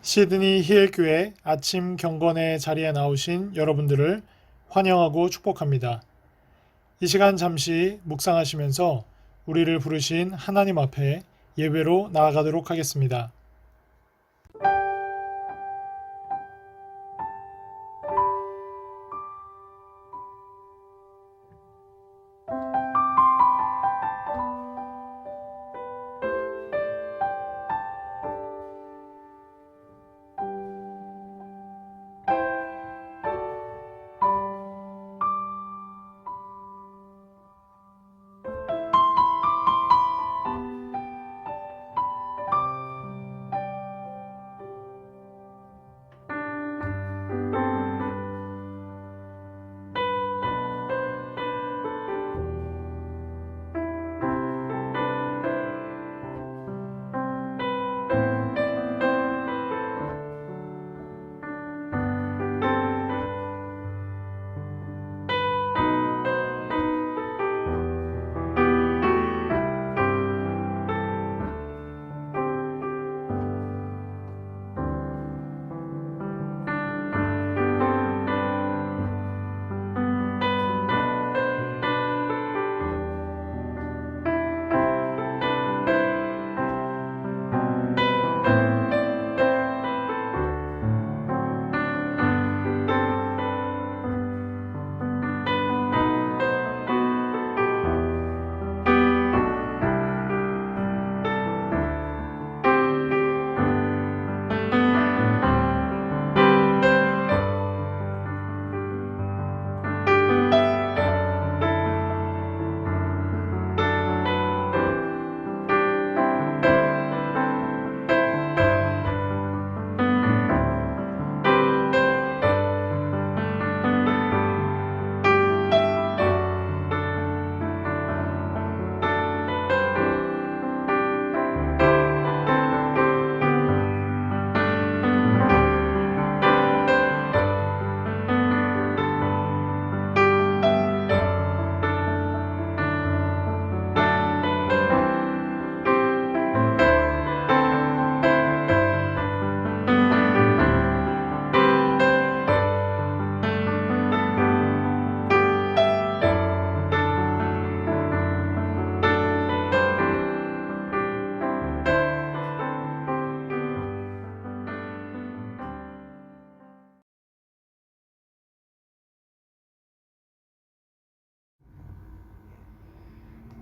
시드니 히일교회 아침 경건의 자리에 나오신 여러분들을 환영하고 축복합니다. 이 시간 잠시 묵상하시면서 우리를 부르신 하나님 앞에 예배로 나아가도록 하겠습니다.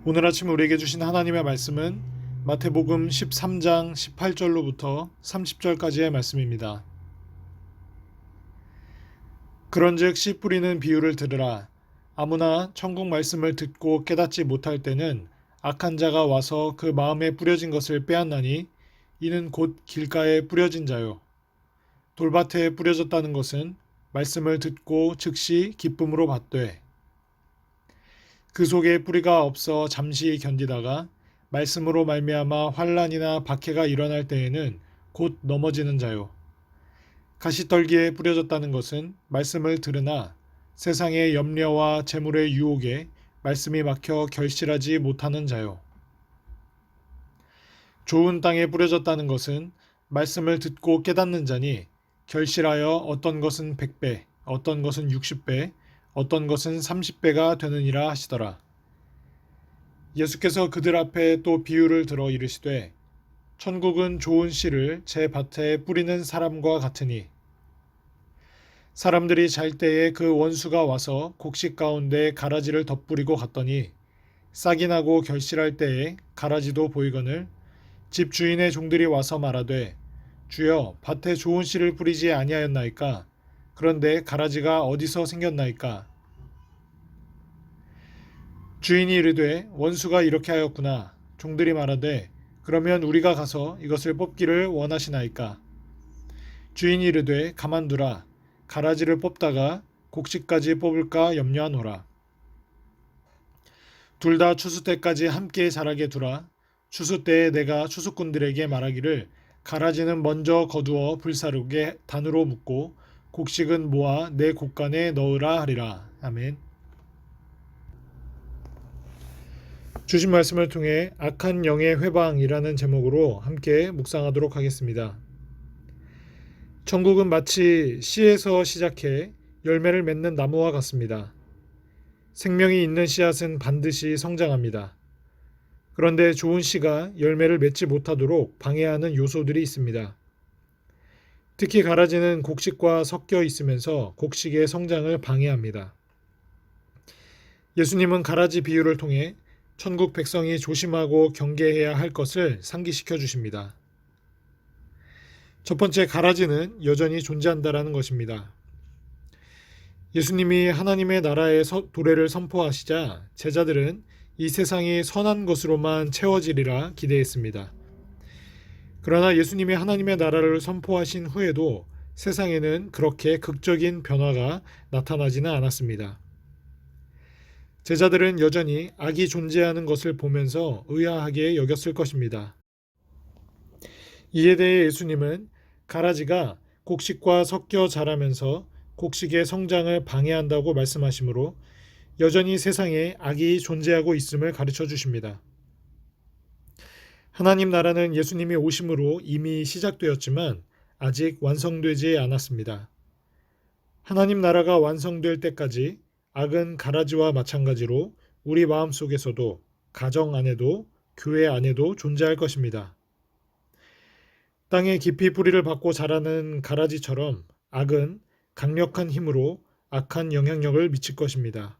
오늘 아침 우리에게 주신 하나님의 말씀은 마태복음 13장 18절로부터 30절까지의 말씀입니다. 그런즉 씨 뿌리는 비유를 들으라. 아무나 천국 말씀을 듣고 깨닫지 못할 때는 악한 자가 와서 그 마음에 뿌려진 것을 빼앗나니 이는 곧 길가에 뿌려진 자요. 돌밭에 뿌려졌다는 것은 말씀을 듣고 즉시 기쁨으로 받되 그 속에 뿌리가 없어 잠시 견디다가 말씀으로 말미암아 환난이나 박해가 일어날 때에는 곧 넘어지는 자요. 가시떨기에 뿌려졌다는 것은 말씀을 들으나 세상의 염려와 재물의 유혹에 말씀이 막혀 결실하지 못하는 자요. 좋은 땅에 뿌려졌다는 것은 말씀을 듣고 깨닫는 자니 결실하여 어떤 것은 100배, 어떤 것은 60배, 어떤 것은 30배가 되느니라 하시더라. 예수께서 그들 앞에 또 비유를 들어 이르시되 천국은 좋은 씨를 제 밭에 뿌리는 사람과 같으니 사람들이 잘 때에 그 원수가 와서 곡식 가운데 가라지를 덧뿌리고 갔더니 싹이 나고 결실할 때에 가라지도 보이거늘 집 주인의 종들이 와서 말하되 주여 밭에 좋은 씨를 뿌리지 아니하였나이까 그런데 가라지가 어디서 생겼나이까 주인이 이르되 원수가 이렇게 하였구나. 종들이 말하되 그러면 우리가 가서 이것을 뽑기를 원하시나이까 주인이 이르되 가만두라. 가라지를 뽑다가 곡식까지 뽑을까 염려하노라. 둘 다 추수 때까지 함께 자라게 두라. 추수 때에 내가 추수꾼들에게 말하기를 가라지는 먼저 거두어 불사르게 단으로 묶고 곡식은 모아 내 곡간에 넣으라 하리라. 아멘. 주신 말씀을 통해 악한 영의 회방이라는 제목으로 함께 묵상하도록 하겠습니다. 천국은 마치 씨에서 시작해 열매를 맺는 나무와 같습니다. 생명이 있는 씨앗은 반드시 성장합니다. 그런데 좋은 씨가 열매를 맺지 못하도록 방해하는 요소들이 있습니다. 특히 가라지는 곡식과 섞여 있으면서 곡식의 성장을 방해합니다. 예수님은 가라지 비유를 통해 천국 백성이 조심하고 경계해야 할 것을 상기시켜 주십니다. 첫 번째, 가라지는 여전히 존재한다라는 것입니다. 예수님이 하나님의 나라의 도래를 선포하시자 제자들은 이 세상이 선한 것으로만 채워지리라 기대했습니다. 그러나 예수님이 하나님의 나라를 선포하신 후에도 세상에는 그렇게 극적인 변화가 나타나지는 않았습니다. 제자들은 여전히 악이 존재하는 것을 보면서 의아하게 여겼을 것입니다. 이에 대해 예수님은 가라지가 곡식과 섞여 자라면서 곡식의 성장을 방해한다고 말씀하시므로 여전히 세상에 악이 존재하고 있음을 가르쳐 주십니다. 하나님 나라는 예수님이 오심으로 이미 시작되었지만 아직 완성되지 않았습니다. 하나님 나라가 완성될 때까지 악은 가라지와 마찬가지로 우리 마음 속에서도 가정 안에도 교회 안에도 존재할 것입니다. 땅에 깊이 뿌리를 받고 자라는 가라지처럼 악은 강력한 힘으로 악한 영향력을 미칠 것입니다.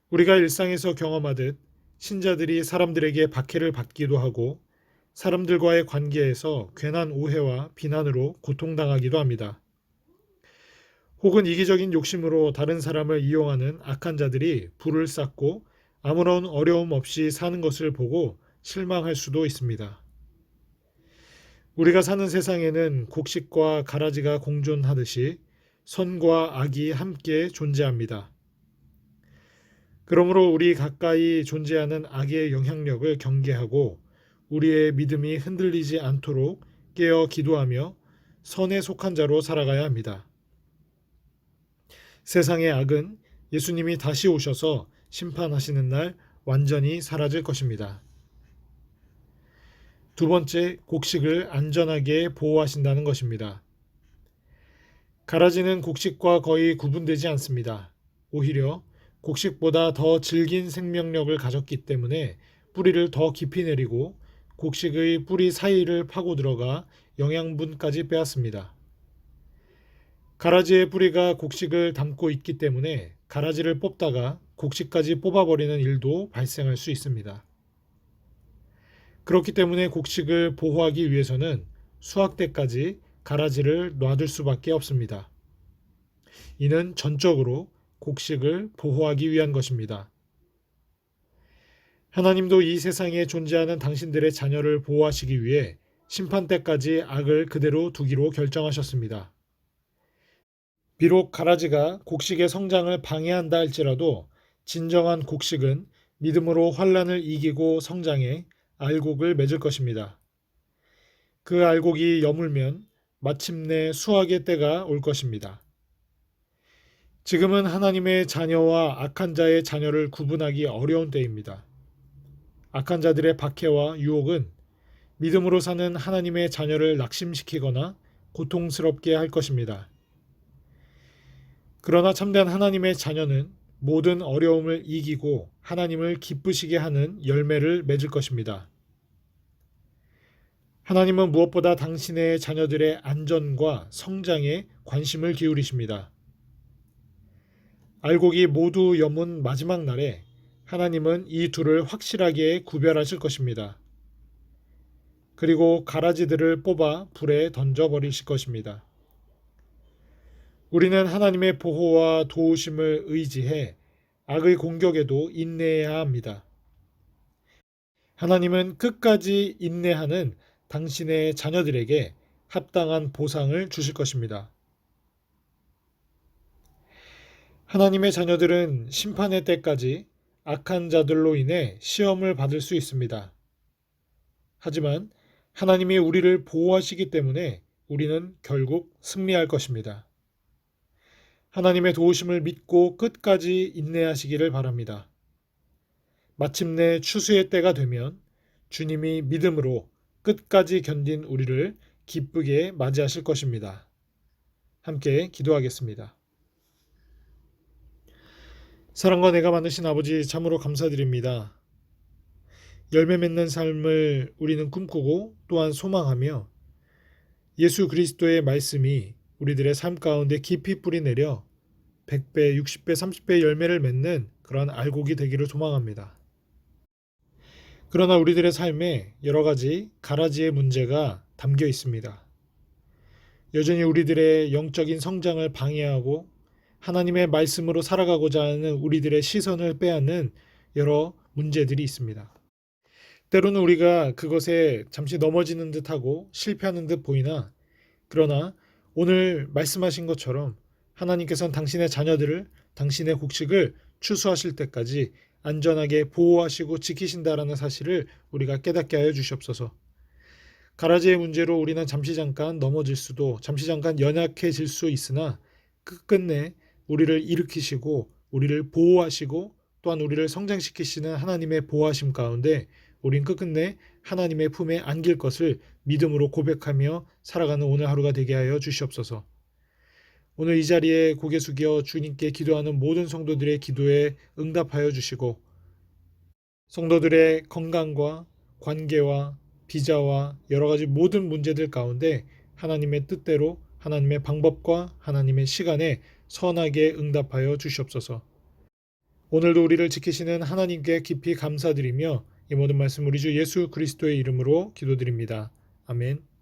우리가 일상에서 경험하듯 신자들이 사람들에게 박해를 받기도 하고 사람들과의 관계에서 괜한 오해와 비난으로 고통당하기도 합니다. 혹은 이기적인 욕심으로 다른 사람을 이용하는 악한 자들이 불을 쌓고 아무런 어려움 없이 사는 것을 보고 실망할 수도 있습니다. 우리가 사는 세상에는 곡식과 가라지가 공존하듯이 선과 악이 함께 존재합니다. 그러므로 우리 가까이 존재하는 악의 영향력을 경계하고 우리의 믿음이 흔들리지 않도록 깨어 기도하며 선에 속한 자로 살아가야 합니다. 세상의 악은 예수님이 다시 오셔서 심판하시는 날 완전히 사라질 것입니다. 두 번째, 곡식을 안전하게 보호하신다는 것입니다. 가라지는 곡식과 거의 구분되지 않습니다. 오히려 곡식보다 더 질긴 생명력을 가졌기 때문에 뿌리를 더 깊이 내리고 곡식의 뿌리 사이를 파고 들어가 영양분까지 빼앗습니다. 가라지의 뿌리가 곡식을 담고 있기 때문에 가라지를 뽑다가 곡식까지 뽑아버리는 일도 발생할 수 있습니다. 그렇기 때문에 곡식을 보호하기 위해서는 수확 때까지 가라지를 놔둘 수밖에 없습니다. 이는 전적으로 곡식을 보호하기 위한 것입니다. 하나님도 이 세상에 존재하는 당신들의 자녀를 보호하시기 위해 심판 때까지 악을 그대로 두기로 결정하셨습니다. 비록 가라지가 곡식의 성장을 방해한다 할지라도 진정한 곡식은 믿음으로 환난을 이기고 성장해 알곡을 맺을 것입니다. 그 알곡이 여물면 마침내 수확의 때가 올 것입니다. 지금은 하나님의 자녀와 악한 자의 자녀를 구분하기 어려운 때입니다. 악한 자들의 박해와 유혹은 믿음으로 사는 하나님의 자녀를 낙심시키거나 고통스럽게 할 것입니다. 그러나 참된 하나님의 자녀는 모든 어려움을 이기고 하나님을 기쁘시게 하는 열매를 맺을 것입니다. 하나님은 무엇보다 당신의 자녀들의 안전과 성장에 관심을 기울이십니다. 알곡이 모두 여문 마지막 날에 하나님은 이 둘을 확실하게 구별하실 것입니다. 그리고 가라지들을 뽑아 불에 던져버리실 것입니다. 우리는 하나님의 보호와 도우심을 의지해 악의 공격에도 인내해야 합니다. 하나님은 끝까지 인내하는 당신의 자녀들에게 합당한 보상을 주실 것입니다. 하나님의 자녀들은 심판의 때까지 악한 자들로 인해 시험을 받을 수 있습니다. 하지만 하나님이 우리를 보호하시기 때문에 우리는 결국 승리할 것입니다. 하나님의 도우심을 믿고 끝까지 인내하시기를 바랍니다. 마침내 추수의 때가 되면 주님이 믿음으로 끝까지 견딘 우리를 기쁘게 맞이하실 것입니다. 함께 기도하겠습니다. 사랑과 내가 많으신 아버지, 참으로 감사드립니다. 열매 맺는 삶을 우리는 꿈꾸고 또한 소망하며 예수 그리스도의 말씀이 우리들의 삶 가운데 깊이 뿌리 내려 100배, 60배, 30배 열매를 맺는 그러한 알곡이 되기를 소망합니다. 그러나 우리들의 삶에 여러 가지 가라지의 문제가 담겨 있습니다. 여전히 우리들의 영적인 성장을 방해하고 하나님의 말씀으로 살아가고자 하는 우리들의 시선을 빼앗는 여러 문제들이 있습니다. 때로는 우리가 그것에 잠시 넘어지는 듯하고 실패하는 듯 보이나, 그러나 오늘 말씀하신 것처럼 하나님께서는 당신의 자녀들을, 당신의 곡식을 추수하실 때까지 안전하게 보호하시고 지키신다라는 사실을 우리가 깨닫게 하여 주시옵소서. 가라지의 문제로 우리는 잠시 잠깐 넘어질 수도, 잠시 잠깐 연약해질 수 있으나 끝끝내 우리를 일으키시고 우리를 보호하시고 또한 우리를 성장시키시는 하나님의 보호하심 가운데 우린 끝끝내 하나님의 품에 안길 것을 믿음으로 고백하며 살아가는 오늘 하루가 되게 하여 주시옵소서. 오늘 이 자리에 고개 숙여 주님께 기도하는 모든 성도들의 기도에 응답하여 주시고 성도들의 건강과 관계와 비자와 여러 가지 모든 문제들 가운데 하나님의 뜻대로 하나님의 방법과 하나님의 시간에 선하게 응답하여 주시옵소서. 오늘도 우리를 지키시는 하나님께 깊이 감사드리며 이 모든 말씀 우리 주 예수 그리스도의 이름으로 기도드립니다. 아멘.